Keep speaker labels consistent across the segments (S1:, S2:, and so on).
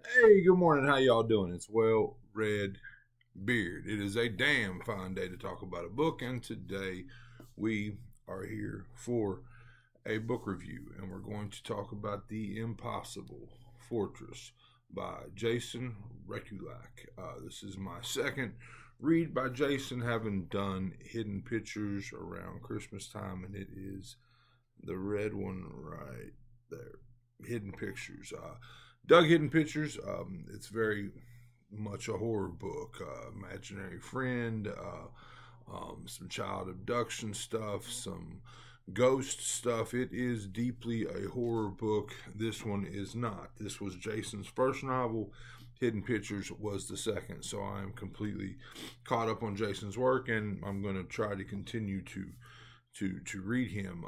S1: Hey, good morning. How y'all doing? It's Well Red Beard. It is a damn fine day to talk about a book, and today we are here for a book review, and we're going to talk about The Impossible Fortress by Jason Rekulak. This is my second read by Jason, having done Hidden Pictures around Christmas time, and it is the red one right there. Hidden Pictures. Doug Hidden Pictures. It's very much a horror book. Imaginary friend, some child abduction stuff, some ghost stuff. It is deeply a horror book. This one is not. This was Jason's first novel. Hidden Pictures was the second. So I am completely caught up on Jason's work, and I'm going to try to continue to read him.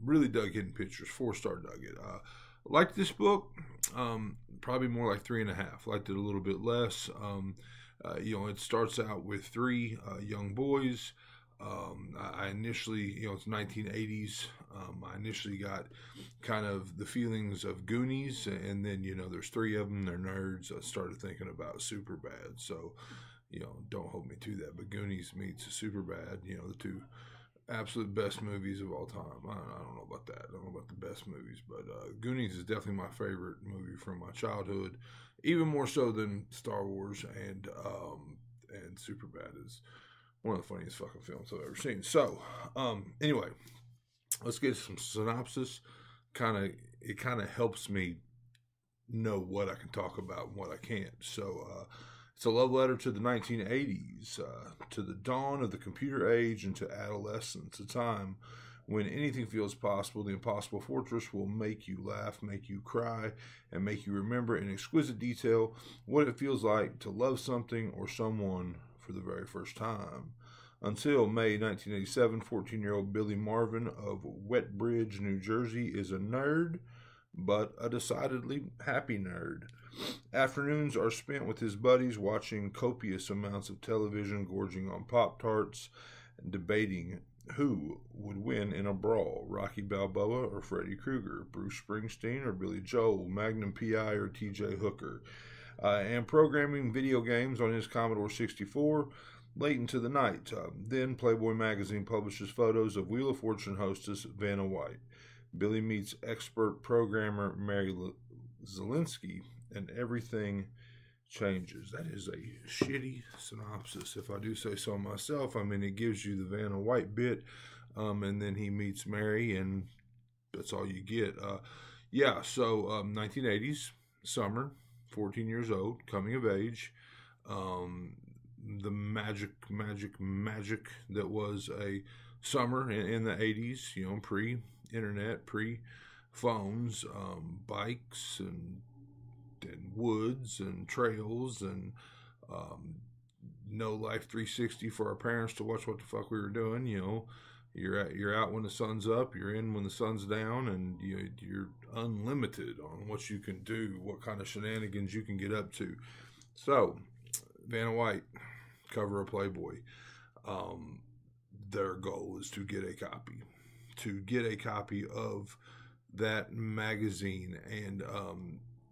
S1: Really dug Hidden Pictures. 4-star dug it. Liked this book. Probably more like 3.5. Liked it a little bit less. It starts out with three young boys. I initially, it's 1980s. I initially got kind of the feelings of Goonies, and then there's three of them. They're nerds. I started thinking about Superbad. So, don't hold me to that. But Goonies meets Superbad. The two absolute best movies of all time. I don't know about that. I don't know about the best movies, but Goonies is definitely my favorite movie from my childhood, even more so than Star Wars, and Superbad is one of the funniest fucking films I've ever seen. So, anyway, let's get some synopsis. It kind of helps me know what I can talk about and what I can't. So, it's a love letter to the 1980s, to the dawn of the computer age and to adolescence, a time when anything feels possible. The Impossible Fortress will make you laugh, make you cry, and make you remember in exquisite detail what it feels like to love something or someone for the very first time. Until May 1987, 14-year-old Billy Marvin of Wetbridge, New Jersey is a nerd, but a decidedly happy nerd. Afternoons are spent with his buddies watching copious amounts of television, gorging on Pop Tarts, and debating who would win in a brawl, Rocky Balboa or Freddy Krueger, Bruce Springsteen or Billy Joel, Magnum PI or TJ Hooker, and programming video games on his Commodore 64 late into the night. Then Playboy magazine publishes photos of Wheel of Fortune hostess Vanna White. Billy meets expert programmer Mary Zelinsky, and everything changes. That is a shitty synopsis, if I do say so myself. I mean, it gives you the Vanna White bit, and then he meets Mary, and that's all you get. 1980s, summer, 14 years old, coming of age. The magic that was a summer in the 80s, pre-internet, pre-phones, bikes and woods and trails and no Life 360 for our parents to watch what the fuck we were doing. You're out when the sun's up, you're in when the sun's down, and you're unlimited on what you can do, what kind of shenanigans you can get up to. So, Vanna White, cover of Playboy. Their goal is to get a copy of that magazine, and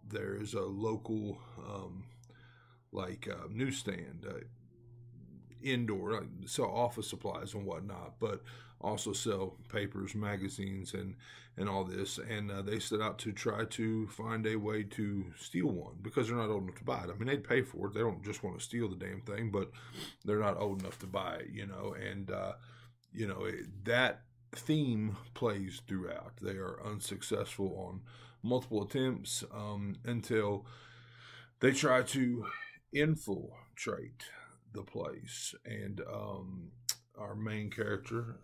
S1: there is a local newsstand, indoor, sell office supplies and whatnot, but also sell papers, magazines, and all this. And they set out to try to find a way to steal one because they're not old enough to buy it. I mean, they'd pay for it. They don't just want to steal the damn thing, but they're not old enough to buy it, And that theme plays throughout. They are unsuccessful on multiple attempts until they try to infiltrate the place. And our main character,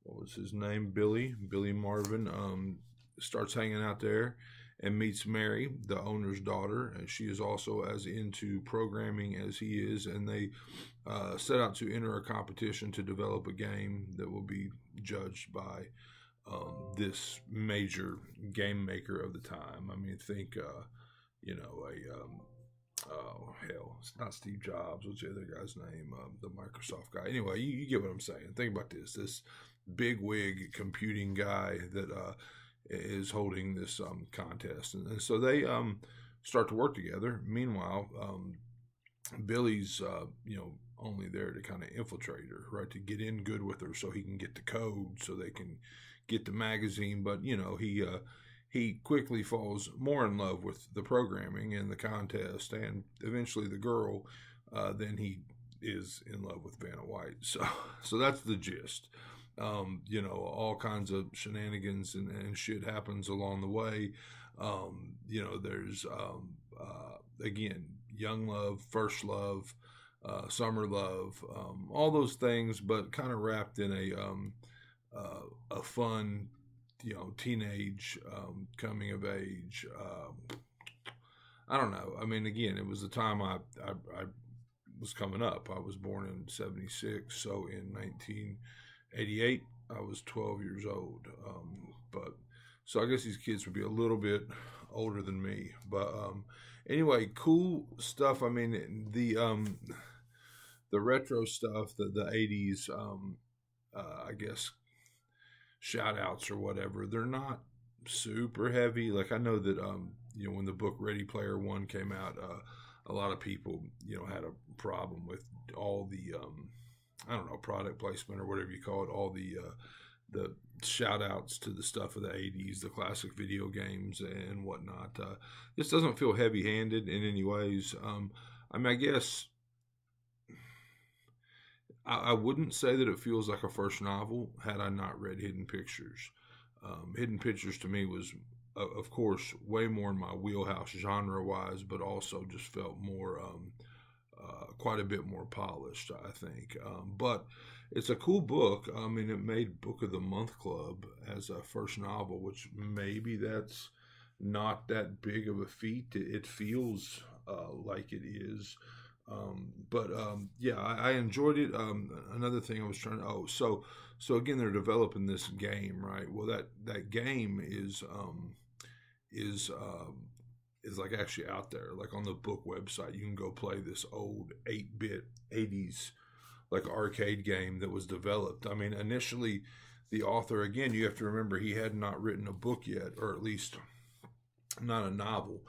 S1: what was his name? Billy Marvin, starts hanging out there and meets Mary, the owner's daughter, and she is also as into programming as he is, and they set out to enter a competition to develop a game that will be judged by this major game maker of the time. I mean, think, oh hell, it's not Steve Jobs. What's the other guy's name? The Microsoft guy. Anyway, you get what I'm saying. Think about this big wig computing guy that is holding this contest, and so they start to work together. Meanwhile, Billy's, only there to kind of infiltrate her, right? To get in good with her so he can get the code, so they can get the magazine. But, he quickly falls more in love with the programming and the contest and eventually the girl than he is in love with Vanna White. So that's the gist. All kinds of shenanigans and shit happens along the way. There's, again, young love, first love, summer love, all those things, but kind of wrapped in a fun, teenage, coming of age. I don't know. I mean, again, it was the time I was coming up. I was born in 76, so in 1988, I was 12 years old. So I guess these kids would be a little bit older than me. But anyway, cool stuff. I mean, the retro stuff, the 80s, I guess, shout outs or whatever, they're not super heavy. Like, I know that, when the book Ready Player One came out, a lot of people, had a problem with all the, I don't know, product placement or whatever you call it, all the shout outs to the stuff of the 80s, the classic video games and whatnot. This doesn't feel heavy handed in any ways. I mean, I guess I wouldn't say that it feels like a first novel had I not read Hidden Pictures. Hidden Pictures to me was, of course, way more in my wheelhouse genre-wise, but also just felt more, quite a bit more polished, I think. But it's a cool book. I mean, it made Book of the Month Club as a first novel, which maybe that's not that big of a feat. It feels like it is. I enjoyed it. Another thing I was trying to, so again, they're developing this game, right? Well, that game is like actually out there, like on the book website. You can go play this old 8-bit 80s like arcade game that was developed. I mean, initially the author, again, you have to remember, he had not written a book yet, or at least not a novel.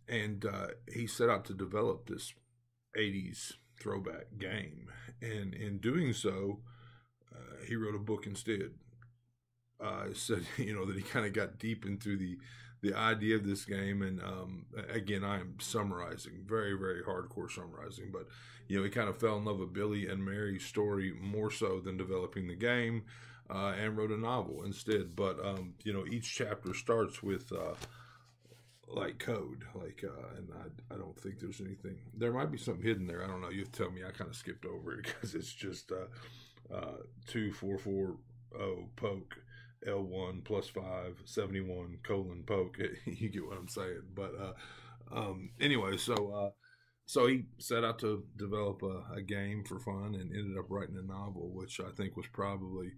S1: And he set out to develop this 80s throwback game. And in doing so, he wrote a book instead. Said, that he kind of got deep into the idea of this game. And again, I am summarizing, very, very hardcore summarizing. But, he kind of fell in love with Billy and Mary's story more so than developing the game, and wrote a novel instead. But, each chapter starts with like code, and I don't think there's anything. There might be something hidden there. I don't know. You have to tell me. I kind of skipped over it because it's just 2440 poke L1 +5 71 : poke. You get what I'm saying. But anyway, so he set out to develop a game for fun and ended up writing a novel, which I think was probably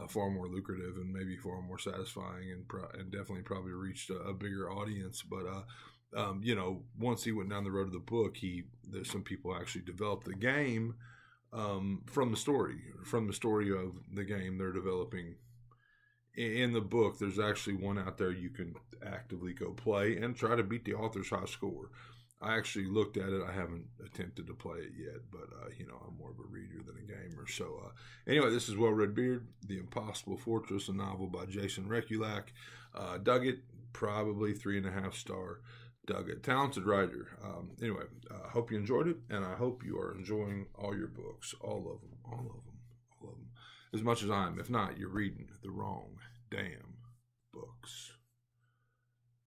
S1: far more lucrative and maybe far more satisfying, and definitely probably reached a bigger audience. But once he went down the road of the book, there's some people actually developed the game from the story of the game they're developing. In the book, there's actually one out there you can actively go play and try to beat the author's high score. I actually looked at it. I haven't attempted to play it yet, but, I'm more of a reader than a gamer. So, anyway, this is Well Red Beard, The Impossible Fortress, a novel by Jason Rekulak. Dug it, probably 3.5 star. Dug it. Talented writer. Anyway, I hope you enjoyed it, and I hope you are enjoying all your books. All of them. As much as I am. If not, you're reading the wrong damn books.